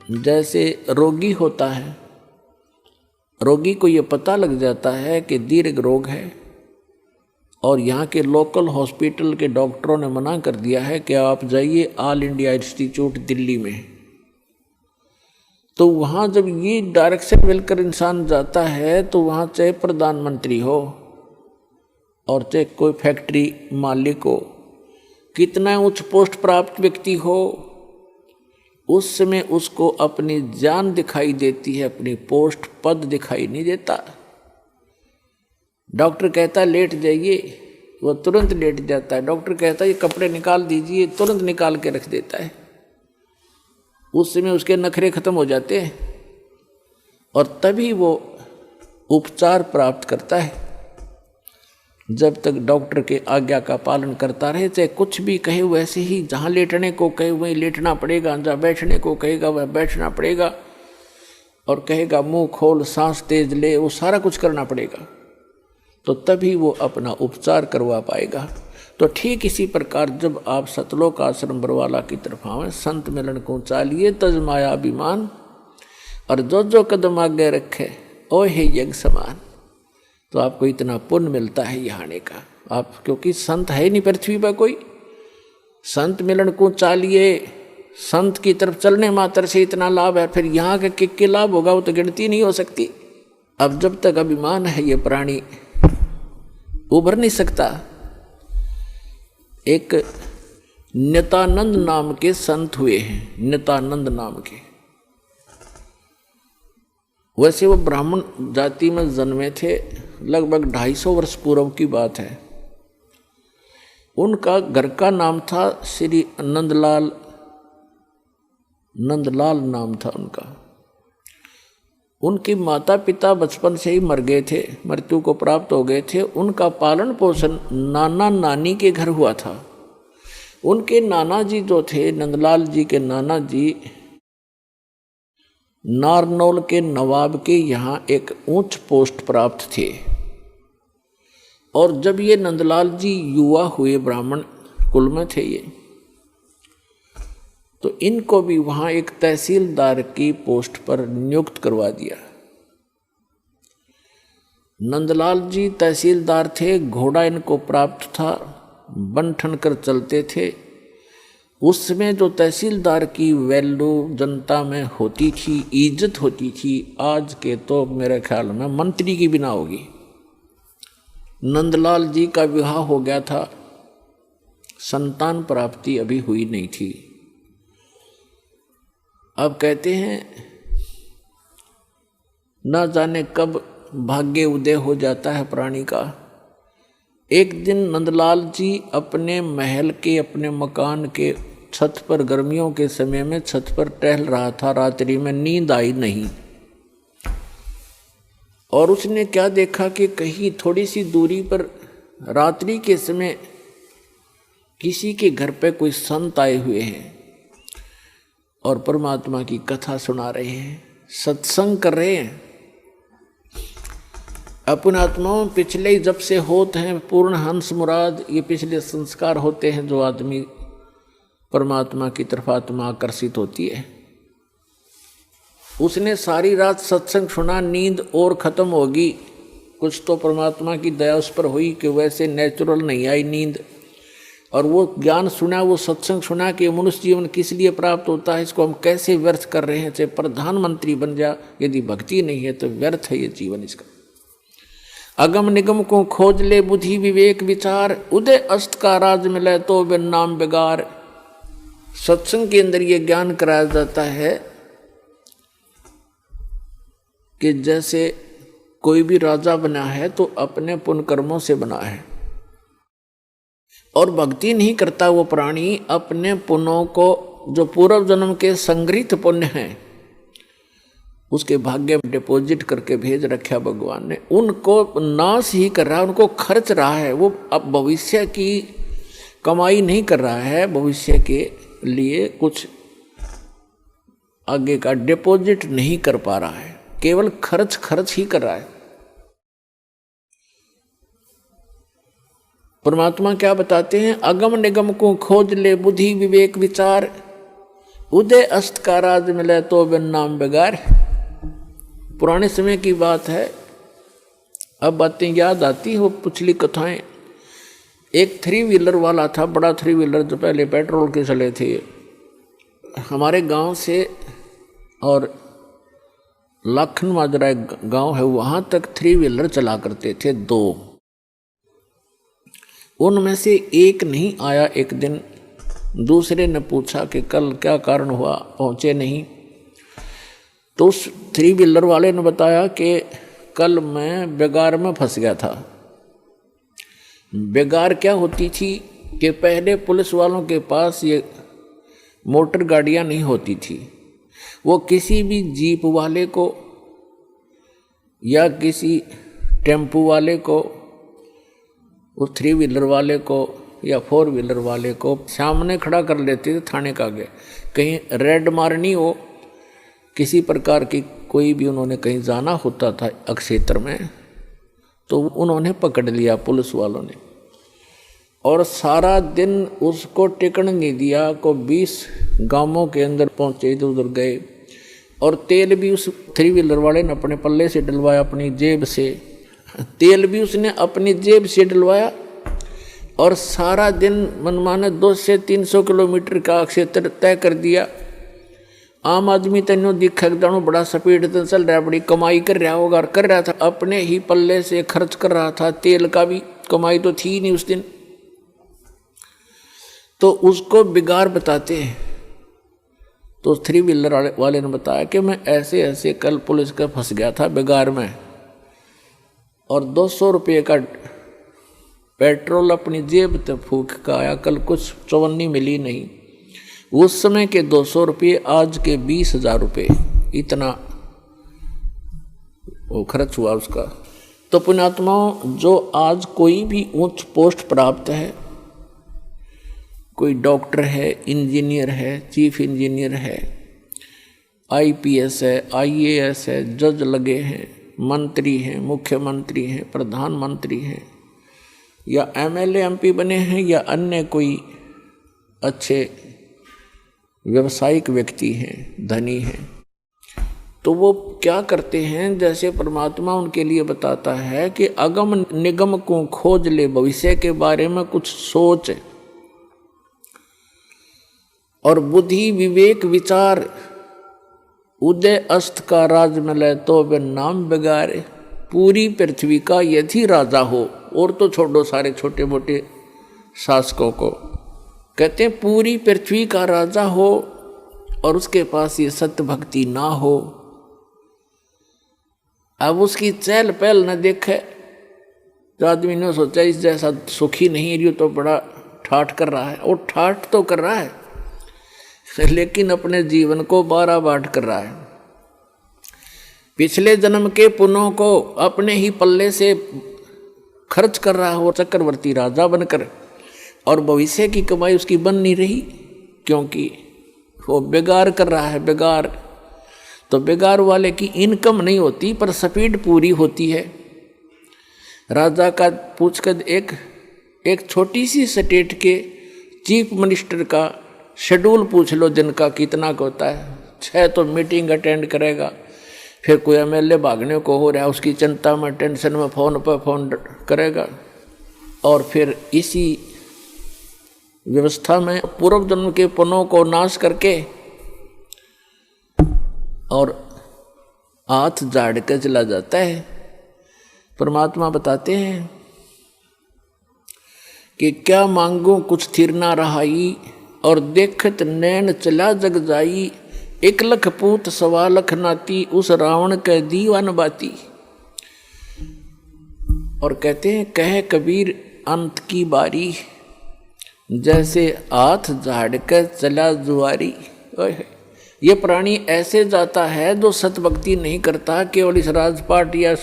जैसे रोगी होता है, रोगी को ये पता लग जाता है कि दीर्घ रोग है और यहाँ के लोकल हॉस्पिटल के डॉक्टरों ने मना कर दिया है कि आप जाइए ऑल इंडिया इंस्टीट्यूट दिल्ली में। तो वहाँ जब ये डायरेक्शन मिलकर इंसान जाता है तो वहाँ चाहे प्रधानमंत्री हो और चाहे कोई फैक्ट्री मालिक हो, कितना उच्च पोस्ट प्राप्त व्यक्ति हो, उस समय उसको अपनी जान दिखाई देती है, अपनी पोस्ट पद दिखाई नहीं देता। डॉक्टर कहता है लेट जाइए, वो तुरंत लेट जाता है। डॉक्टर कहता है ये कपड़े निकाल दीजिए, तुरंत निकाल के रख देता है। उस समय उसके नखरे खत्म हो जाते हैं और तभी वो उपचार प्राप्त करता है। जब तक डॉक्टर के आज्ञा का पालन करता रहे, चाहे कुछ भी कहे वैसे ही, जहाँ लेटने को कहे वहीं लेटना पड़ेगा, जहाँ बैठने को कहेगा वह बैठना पड़ेगा, और कहेगा मुंह खोल सांस तेज ले, वो सारा कुछ करना पड़ेगा, तो तभी वो अपना उपचार करवा पाएगा। तो ठीक इसी प्रकार जब आप सतलोक आश्रम बरवाला की तरफ आवें, संत मिलन को चालिए तज माया अभिमान, और जो जो कदम आगे रखे ओ हे यज्ञ समान, तो आपको इतना पुण्य मिलता है यहाँ आने का। आप क्योंकि संत है नहीं पृथ्वी पर कोई, संत मिलन को चालिए, संत की तरफ चलने मात्र से इतना लाभ है, फिर यहाँ का किक लाभ होगा वो तो गिनती नहीं हो सकती। अब जब तक अभिमान है ये प्राणी उभर नहीं सकता। एक नित्यानंद नाम के संत हुए हैं, नित्यानंद नाम के। वैसे वो ब्राह्मण जाति में जन्मे थे, लगभग 250 वर्ष पूर्व की बात है। उनका घर का नाम था श्री नंदलाल, नंदलाल नाम था उनका। उनके माता पिता बचपन से ही मर गए थे, मृत्यु को प्राप्त हो गए थे। उनका पालन पोषण नाना नानी के घर हुआ था। उनके नाना जी जो थे, नंदलाल जी के नाना जी, नारनौल के नवाब के यहाँ एक ऊंच पोस्ट प्राप्त थे। और जब ये नंदलाल जी युवा हुए, ब्राह्मण कुल में थे ये, तो इनको भी वहाँ एक तहसीलदार की पोस्ट पर नियुक्त करवा दिया। नंदलाल जी तहसीलदार थे, घोड़ा इनको प्राप्त था, बन ठन कर चलते थे। उसमें जो तहसीलदार की वैल्यू जनता में होती थी, इज्जत होती थी, आज के तो मेरे ख्याल में मंत्री की बिना होगी। नंदलाल जी का विवाह हो गया था, संतान प्राप्ति अभी हुई नहीं थी। अब कहते हैं न जाने कब भाग्य उदय हो जाता है प्राणी का। एक दिन नंदलाल जी अपने महल के, अपने मकान के छत पर, गर्मियों के समय में छत पर टहल रहा था। रात्रि में नींद आई नहीं, और उसने क्या देखा कि कहीं थोड़ी सी दूरी पर रात्रि के समय किसी के घर पे कोई संत आए हुए हैं और परमात्मा की कथा सुना रहे हैं, सत्संग कर रहे हैं। अपन आत्माओं पिछले जब से होते हैं पूर्ण हंस मुराद, ये पिछले संस्कार होते हैं जो आदमी परमात्मा की तरफ आत्मा आकर्षित होती है। उसने सारी रात सत्संग सुना, नींद और खत्म होगी। कुछ तो परमात्मा की दया उस पर हुई कि वैसे नेचुरल नहीं आई नींद, और वो ज्ञान सुना, वो सत्संग सुना कि मनुष्य जीवन किस लिए प्राप्त होता है, इसको हम कैसे व्यर्थ कर रहे हैं। चाहे प्रधानमंत्री बन जा, यदि भक्ति नहीं है तो व्यर्थ है ये जीवन इसका। अगम निगम को खोज ले बुद्धि विवेक विचार, उदय अस्त का राज मिले तो बिन नाम बेगार। सत्संग के अंदर ये ज्ञान कराया जाता है कि जैसे कोई भी राजा बना है तो अपने पुण्य कर्मों से बना है, और भक्ति नहीं करता वो प्राणी अपने पुण्यों को, जो पूर्व जन्म के संग्रहित पुण्य हैं, उसके भाग्य में डिपॉजिट करके भेज रखा भगवान ने, उनको नाश ही कर रहा है, उनको खर्च रहा है। वो अब भविष्य की कमाई नहीं कर रहा है, भविष्य के लिए कुछ आगे का डिपॉजिट नहीं कर पा रहा है, केवल खर्च ही कर रहा है। परमात्मा क्या बताते हैं, अगम निगम को खोज ले बुद्धि विवेक विचार, उदय अस्त का राज मिले तो बिन नाम बेगार। पुराने समय की बात है, अब बातें याद आती हो पिछली कथाएं। एक 3 व्हीलर वाला था, बड़ा 3 व्हीलर जो पहले पेट्रोल के चले थे, हमारे गांव से और लाखन माजरा एक गांव है वहां तक 3 व्हीलर चला करते थे 2। उनमें से एक नहीं आया। एक दिन दूसरे ने पूछा कि कल क्या कारण हुआ, पहुंचे नहीं। तो उस 3 व्हीलर वाले ने बताया कि कल मैं बेगार में फंस गया था। बेगार क्या होती थी कि पहले पुलिस वालों के पास ये मोटर गाड़ियां नहीं होती थी। वो किसी भी जीप वाले को या किसी टेम्पू वाले को, उस 3 व्हीलर वाले को या 4 व्हीलर वाले को सामने खड़ा कर लेते थे थाने का आगे। कहीं रेड मारनी हो, किसी प्रकार की कोई भी उन्होंने कहीं जाना होता था क्षेत्र में, तो उन्होंने पकड़ लिया पुलिस वालों ने, और सारा दिन उसको टिकन नहीं दिया। को 20 गांवों के अंदर पहुंचे, इधर उधर गए, और तेल भी उस 3 व्हीलर वाले ने अपने पल्ले से डलवाया, अपनी जेब से। तेल भी उसने अपनी जेब से डलवाया, और सारा दिन मनमाने 200 से 300 किलोमीटर का क्षेत्र तय कर दिया। आम आदमी तेनो दिखा जानो बड़ा स्पीड से चल रहा है, बड़ी कमाई कर रहा होगा, और कर रहा था अपने ही पल्ले से खर्च कर रहा था। तेल का भी कमाई तो थी नहीं उस दिन। तो उसको बिगाड़ बताते हैं। तो 3 व्हीलर वाले ने बताया कि मैं ऐसे ऐसे कल पुलिस का फंस गया था बिगाड़ में, और 200 रुपये का पेट्रोल अपनी जेब तक फूक का आया। कल कुछ चवन्नी मिली नहीं। उस समय के 200 रुपये आज के 20,000 रुपये, इतना वो खर्च हुआ उसका। तो पुण्यात्माओं, जो आज कोई भी उच्च पोस्ट प्राप्त है, कोई डॉक्टर है, इंजीनियर है, चीफ इंजीनियर है, IPS है, IAS है, जज लगे हैं, मंत्री हैं, मुख्यमंत्री हैं, प्रधानमंत्री हैं, या MLA MP बने हैं, या अन्य कोई अच्छे व्यावसायिक व्यक्ति हैं, धनी हैं, तो वो क्या करते हैं, जैसे परमात्मा उनके लिए बताता है कि अगम निगम को खोज ले, भविष्य के बारे में कुछ सोच और बुद्धि विवेक विचार। उदय अस्त का राज मिले तो बिन नाम बेगारे। पूरी पृथ्वी का यदि राजा हो, और तो छोड़ो सारे छोटे मोटे शासकों को, कहते हैं पूरी पृथ्वी का राजा हो और उसके पास ये सत्य भक्ति ना हो, अब उसकी चहल पहल न देखे, तो आदमी ने सोचा इस जैसा सुखी नहीं रही तो बड़ा ठाठ कर रहा है। और ठाठ तो कर रहा है लेकिन अपने जीवन को 12 बाट कर रहा है। पिछले जन्म के पुण्यों को अपने ही पल्ले से खर्च कर रहा हो चक्रवर्ती राजा बनकर, और भविष्य की कमाई उसकी बन नहीं रही, क्योंकि वो बेगार कर रहा है। बेगार तो बेगार वाले की इनकम नहीं होती पर स्पीड पूरी होती है। राजा का पूछकर एक छोटी सी स्टेट के चीफ मिनिस्टर का शेड्यूल पूछ लो दिन का कितना का होता है। 6 तो मीटिंग अटेंड करेगा, फिर कोई MLA भागने को हो रहा है उसकी चिंता में टेंशन में फ़ोन पर फ़ोन करेगा, और फिर इसी व्यवस्था में पूर्व जन्म के पुण्यों को नाश करके और हाथ झाड़ कर चला जाता है। परमात्मा बताते हैं कि क्या मांगू कुछ थिर ना रहाई, और देखत नैन चला जग जाई। 1 लख पूत 1.25 लाख नाती, उस रावण के दीवान बाती। और कहते हैं कहे कबीर अंत की बारी, जैसे हाथ झाड़ कर चला जुआरी। ये प्राणी ऐसे जाता है जो सतभक्ति नहीं करता, केवल इस राजपाट या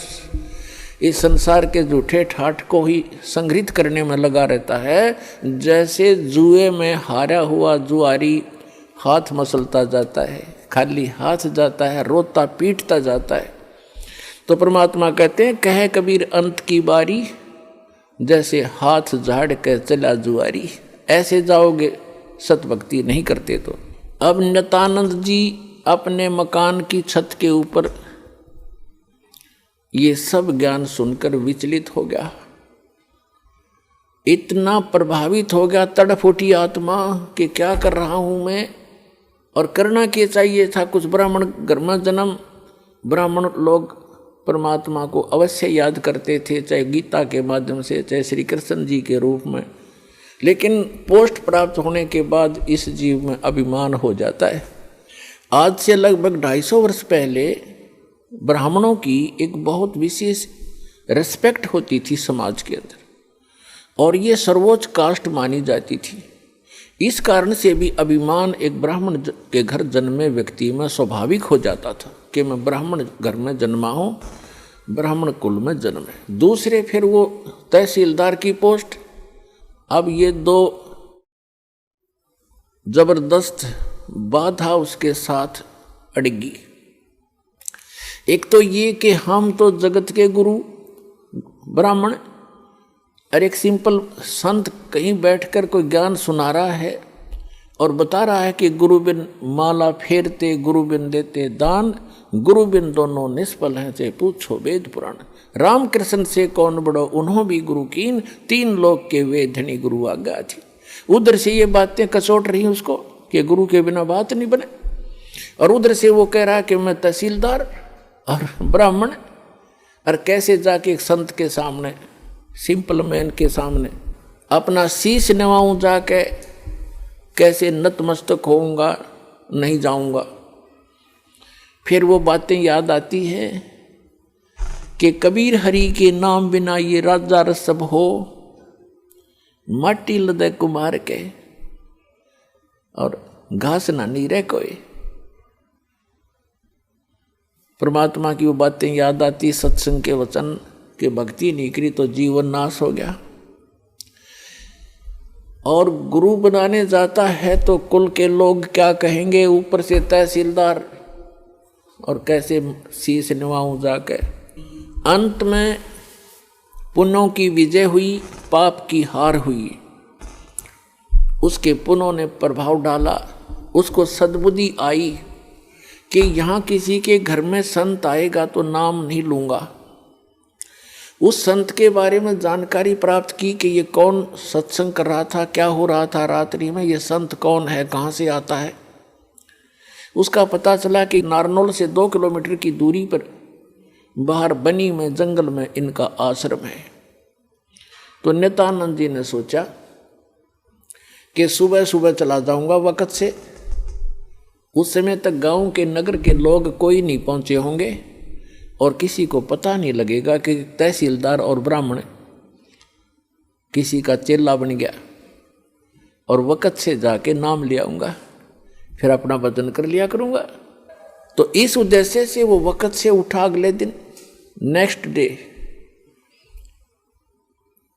इस संसार के झूठे ठाठ को ही संग्रहित करने में लगा रहता है। जैसे जुए में हारा हुआ जुआरी हाथ मसलता जाता है, खाली हाथ जाता है, रोता पीटता जाता है। तो परमात्मा कहते हैं कहे कबीर अंत की बारी, जैसे हाथ झाड़ कर चला जुआरी। ऐसे जाओगे सतभक्ति नहीं करते तो। अब नित्यानंद जी अपने मकान की छत के ऊपर ये सब ज्ञान सुनकर विचलित हो गया, इतना प्रभावित हो गया, तड़फ उठी आत्मा कि क्या कर रहा हूं मैं, और करना क्या चाहिए था। कुछ ब्राह्मण घर में जन्म, ब्राह्मण लोग परमात्मा को अवश्य याद करते थे, चाहे गीता के माध्यम से, चाहे श्री कृष्ण जी के रूप में, लेकिन पोस्ट प्राप्त होने के बाद इस जीव में अभिमान हो जाता है। आज से लगभग 250 वर्ष पहले ब्राह्मणों की एक बहुत विशेष रिस्पेक्ट होती थी समाज के अंदर, और ये सर्वोच्च कास्ट मानी जाती थी। इस कारण से भी अभिमान एक ब्राह्मण के घर जन्मे व्यक्ति में स्वाभाविक हो जाता था कि मैं ब्राह्मण घर में जन्मा हूँ, ब्राह्मण कुल में जन्म है। दूसरे फिर वो तहसीलदार की पोस्ट, अब ये दो जबरदस्त बाधा उसके साथ अड़गी। एक तो ये कि हम तो जगत के गुरु ब्राह्मण, और एक सिंपल संत कहीं बैठकर कोई ज्ञान सुना रहा है और बता रहा है कि गुरु बिन माला फेरते, गुरु बिन देते दान, गुरु बिन दोनों निष्फल हैं, चाहे पूछो वेद पुराण। रामकृष्ण से कौन बड़ो उन्हों भी गुरु कीन, 3 लोक के वेद धनी गुरु आज्ञा थी। उधर से ये बातें कसोट रही उसको कि गुरु के बिना बात नहीं बने, और उधर से वो कह रहा कि मैं तहसीलदार और ब्राह्मण, और कैसे जाके एक संत के सामने, सिंपल मैन के सामने अपना शीश नवाऊं, जाके कैसे नतमस्तक होऊंगा, नहीं जाऊंगा। फिर वो बातें याद आती है कि कबीर हरि के नाम बिना ये राजा रसब हो, माटी लदे कुमार के और घास ना नीरे कोई। परमात्मा की वो बातें याद आती, सत्संग के वचन कि भक्ति नहीं करी तो जीवन नाश हो गया। और गुरु बनाने जाता है तो कुल के लोग क्या कहेंगे, ऊपर से तहसीलदार, और कैसे शीश निभाऊं जाके। अंत में पुण्यों की विजय हुई, पाप की हार हुई। उसके पुण्यों ने प्रभाव डाला, उसको सद्बुद्धि आई कि यहाँ किसी के घर में संत आएगा तो नाम नहीं लूँगा। उस संत के बारे में जानकारी प्राप्त की कि ये कौन सत्संग कर रहा था, क्या हो रहा था रात्रि में, ये संत कौन है, कहाँ से आता है। उसका पता चला कि नारनौल से 2 किलोमीटर की दूरी पर बाहर बनी में जंगल में इनका आश्रम है। तो नित्यानंद जी ने सोचा कि सुबह सुबह चला जाऊंगा वक़्त से, उस समय तक गांव के नगर के लोग कोई नहीं पहुंचे होंगे और किसी को पता नहीं लगेगा कि तहसीलदार और ब्राह्मण किसी का चेला बन गया, और वक़्त से जाके नाम ले आऊँगा, फिर अपना वजन कर लिया करूँगा। तो इस उद्देश्य से वो वक़्त से उठा अगले दिन, नेक्स्ट डे,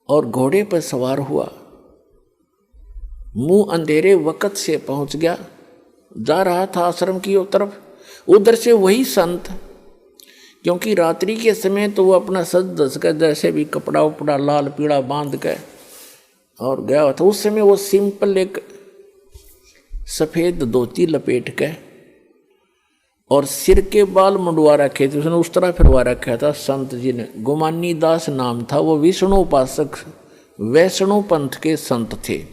और घोड़े पर सवार हुआ, मुंह अंधेरे वक़्त से पहुंच गया, जा रहा था आश्रम की तरफ। उधर से वही संत, क्योंकि रात्रि के समय तो वो अपना सज धज कर जैसे भी कपड़ा उपड़ा लाल पीड़ा बांध के और गया हुआ था। उस समय वो सिंपल एक सफ़ेद धोती लपेट के और सिर के बाल मुंडवा रखे थे, उसने उस तरह फिरवा रखा था संत जी ने। गुमानी दास नाम था, वो विष्णु उपासक वैष्णव पंथ के संत थे।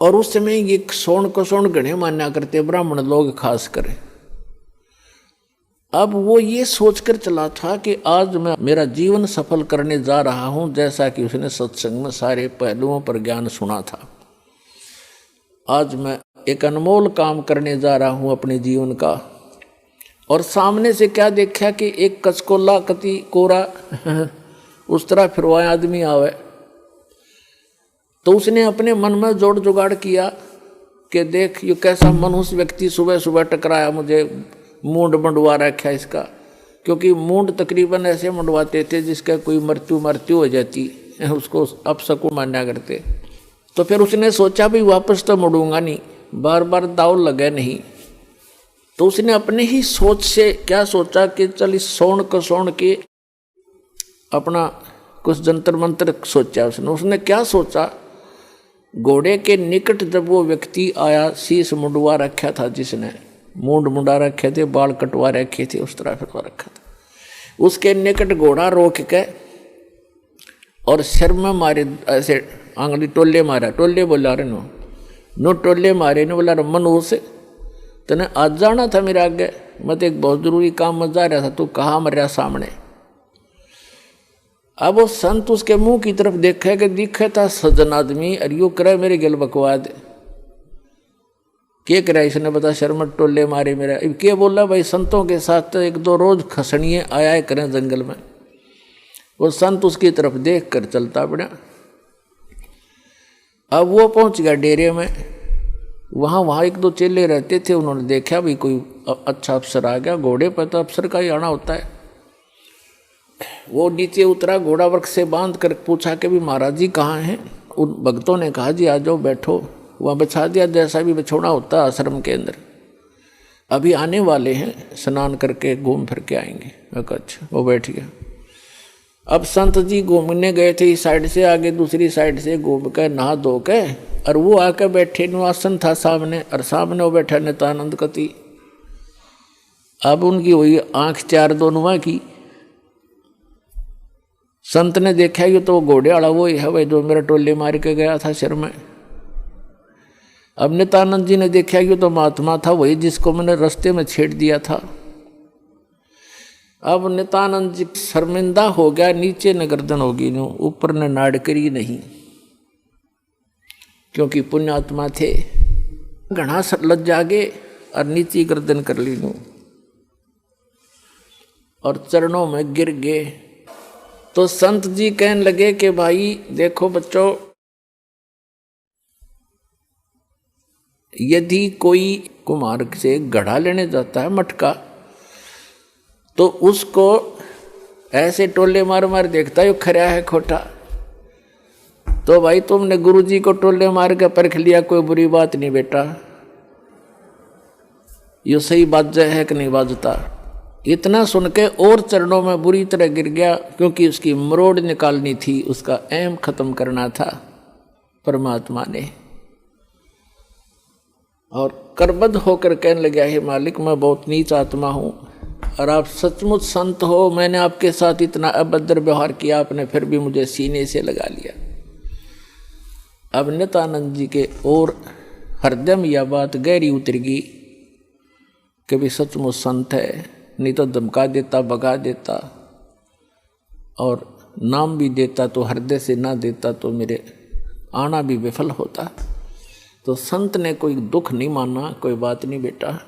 और उस समय ये सोन को सोन गणे माना करते ब्राह्मण लोग खास कर। अब वो ये सोचकर चला था कि आज मैं मेरा जीवन सफल करने जा रहा हूँ, जैसा कि उसने सत्संग में सारे पहलुओं पर ज्ञान सुना था। आज मैं एक अनमोल काम करने जा रहा हूँ अपने जीवन का। और सामने से क्या देखा कि एक कचकोला कति कोरा उस तरह फिरवाया आदमी आवे। तो उसने अपने मन में जोड़ जुगाड़ किया कि देख ये कैसा मनुष्य व्यक्ति सुबह सुबह टकराया मुझे, मूंड मंडवा रखा इसका। क्योंकि मूंड तकरीबन ऐसे मंडवाते थे जिसका कोई मृत्यु हो जाती, उसको अपशकुन माना करते। तो फिर उसने सोचा भी वापस तो मुड़ूंगा नहीं, बार बार दाव लगे नहीं। तो उसने अपने ही सोच से क्या सोचा कि चल इस सोन को सोन के अपना कुछ जंतर मंत्र सोचा। उसने क्या सोचा घोड़े के निकट जब वो व्यक्ति आया, शीश मुंडवा रखा था जिसने, मूंड मुंडा रखे थे, बाल कटवा रखे थे, उस तरह फिरवा रखा था, उसके निकट घोड़ा रोक के और सिर में मारे, ऐसे आंगली टोले मारा, टोले बोला रे नो टोले मारे ने बोला मनु से तने आज जाना था मेरे आगे, मैं तो एक बहुत जरूरी काम में जा रहा था, तू कहाँ मर रहा सामने। अब वो संत उसके मुंह की तरफ देखे कि दिखे था सज्जन आदमी, और यू करे मेरे गिल बकवाद, क्या करे इसने बता, शर्मट टोले मारे मेरा। अब क्या बोला भाई, संतों के साथ तो एक दो रोज खसनिए आया करें जंगल में। वो संत उसकी तरफ देख कर चलता पड़ा। अब वो पहुंच गया डेरे में, वहाँ एक दो चेले रहते थे, उन्होंने देखा भी कोई अच्छा अफसर आ गया, घोड़े पर तो अफसर का ही आना होता है। वो नीचे उतरा, घोड़ा वर्क से बांध कर पूछा कि भी महाराज जी कहाँ हैं। उन भक्तों ने कहा जी आ जाओ बैठो, वहाँ बिछा दिया जैसा भी बिछोना होता है आश्रम के अंदर, अभी आने वाले हैं, स्नान करके घूम फिर के आएंगे। अच्छा, वो बैठ गया। अब संत जी घूमने गए थे इस साइड से, आगे दूसरी साइड से घूम कर नहा धो के, और वो आकर बैठे, आसन था सामने, और सामने वो बैठा नित्यानंद कति। अब उनकी हुई आंख चार दोनों की। संत ने देखा ये तो घोड़े वाला वो ही है भाई जो मेरा टोले मार के गया था सिर में। अब नित्यानंद जी ने देखा ये तो महात्मा था वही जिसको मैंने रास्ते में छेड़ दिया था। अब नित्यानंद जी शर्मिंदा हो गया, नीचे न गर्दन होगी नो, ऊपर न नाड़ करी नहीं, क्योंकि पुण्यात्मा थे। घना लज्जा गे और नीचे गर्दन कर ली नो, और चरणों में गिर गए। तो संत जी कहने लगे कि भाई देखो बच्चों, यदि कोई कुम्हार से गढ़ा लेने जाता है मटका, तो उसको ऐसे टोले मार मार देखता है खरा है खोटा। तो भाई तुमने गुरुजी को टोले मार के परख लिया, कोई बुरी बात नहीं बेटा, ये सही बात है कि नहीं बाजता। इतना सुन के और चरणों में बुरी तरह गिर गया, क्योंकि उसकी मरोड़ निकालनी थी, उसका ऐम खत्म करना था परमात्मा ने। और करबद्ध होकर कहने लगा, हे मालिक मैं बहुत नीच आत्मा हूँ, और आप सचमुच संत हो, मैंने आपके साथ इतना अभद्र व्यवहार किया, आपने फिर भी मुझे सीने से लगा लिया। अब नित्यानंद जी के और हृदय में यह बात गहरी उतर गई कि भी सचमुच संत है, नहीं तो धमका देता, भगा देता, और नाम भी देता तो हृदय से ना देता तो मेरे आना भी विफल होता। तो संत ने कोई दुख नहीं माना, कोई बात नहीं बेटा,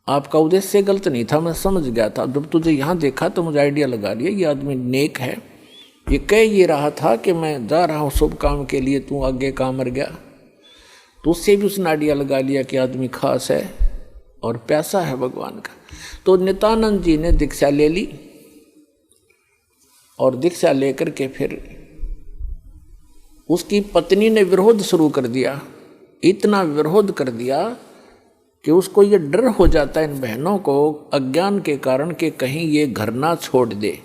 आपका उद्देश्य गलत नहीं था, मैं समझ गया था। जब तुझे यहाँ देखा तो मुझे आइडिया लगा लिया ये आदमी नेक है, ये कह ये रहा था कि मैं जा रहा हूँ शुभ काम के लिए, तू आगे काम मर गया। तो उससे भी उसने आइडिया लगा लिया कि आदमी खास है और प्यासा है भगवान का। तो नित्यानंद जी ने दीक्षा ले ली, और दीक्षा लेकर के फिर उसकी पत्नी ने विरोध शुरू कर दिया। इतना विरोध कर दिया कि उसको ये डर हो जाता है इन बहनों को अज्ञान के कारण कि कहीं ये घर ना छोड़ दे।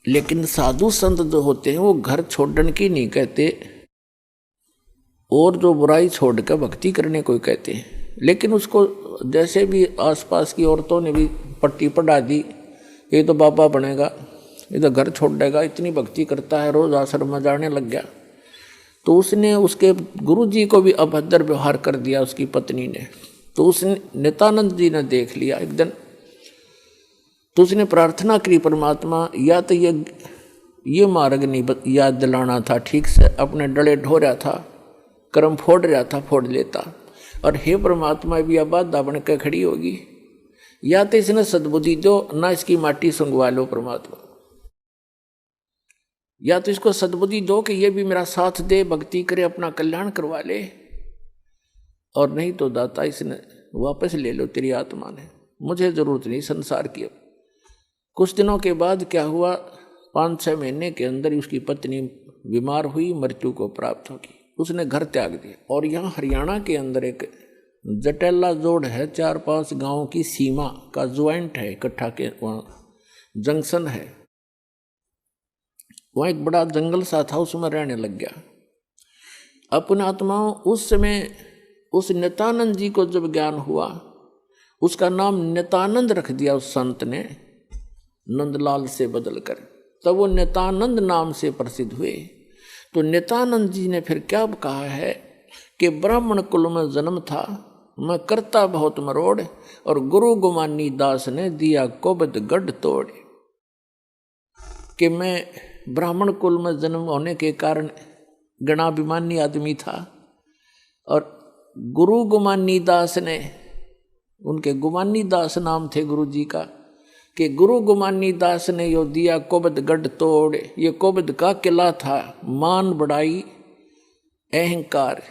लेकिन साधु संत जो होते हैं वो घर छोड़ने की नहीं कहते, और जो बुराई छोड़ कर भक्ति करने को कहते हैं। लेकिन उसको जैसे भी आसपास की औरतों ने भी पट्टी पढ़ा दी, ये तो बाबा बनेगा, ये तो घर छोड़ देगा, इतनी भक्ति करता है, रोज आश्रम में जाने लग गया। तो उसने उसके गुरुजी को भी अभद्र व्यवहार कर दिया उसकी पत्नी ने। तो उसने नित्यानंद जी ने देख लिया एक दिन, तो उसने प्रार्थना करी परमात्मा, या तो ये मार्ग नहीं याद दिलाना था ठीक से, अपने डले ढो रहा था, कर्म फोड़ रहा था, फोड़ लेता। और हे परमात्मा भी अब बाधा बन के खड़ी होगी, या तो इसने सद्बुद्धि दो, ना इसकी माटी सुंगवा लो परमात्मा, या तो इसको सद्बुद्धि दो कि ये भी मेरा साथ दे, भक्ति करे, अपना कल्याण करवा ले, और नहीं तो दाता इसने वापस ले लो, तेरी आत्मा ने, मुझे जरूरत नहीं संसार की। कुछ दिनों के बाद क्या हुआ, 5-6 महीने के अंदर ही उसकी पत्नी बीमार हुई, मृत्यु को प्राप्त होगी, उसने घर त्याग दिया। और यहाँ हरियाणा के अंदर एक जटेला जोड़ है, 4-5 गांवों की सीमा का ज्वाइंट है, इकट्ठा के वहाँ जंक्शन है, वहाँ एक बड़ा जंगल सा था, उसमें रहने लग गया। अपने आत्माओं उस समय उस नित्यानंद जी को जब ज्ञान हुआ, उसका नाम नित्यानंद रख दिया उस संत ने, नंदलाल से बदलकर, तब वो नित्यानंद नाम से प्रसिद्ध हुए। तो नित्यानंद जी ने फिर क्या कहा है कि ब्राह्मण कुल में जन्म था, मैं करता बहुत मरोड़, और गुरु गुमानी दास ने दिया कोबद गढ़ तोड़। कि मैं ब्राह्मण कुल में जन्म होने के कारण गणाभिमानी आदमी था, और गुरु गुमानी दास ने, उनके गुमानी दास नाम थे गुरु जी का, कि गुरु गुमानी दास ने यो दिया कोबद गढ़ तोड़। ये कोबद का किला था, मान बढ़ाई अहंकार,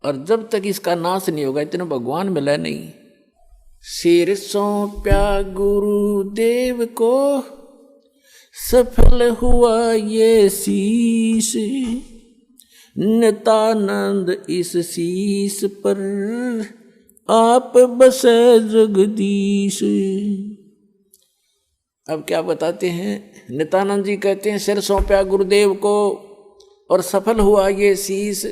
और जब तक इसका नाश नहीं होगा इतने भगवान मिला नहीं। सिर सौंप्या गुरुदेव को, सफल हुआ ये शीश, नित्यानंद इस शीश पर आप बसे जगदीश। अब क्या बताते हैं, नित्यानंद जी कहते हैं सिर सौंपया गुरुदेव को और सफल हुआ ये शीश,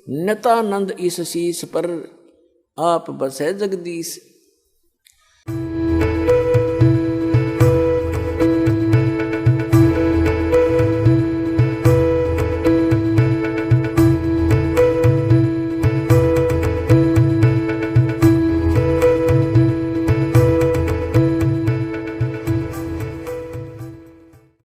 नित्यानंद इस शीश पर आप बसे जगदीश।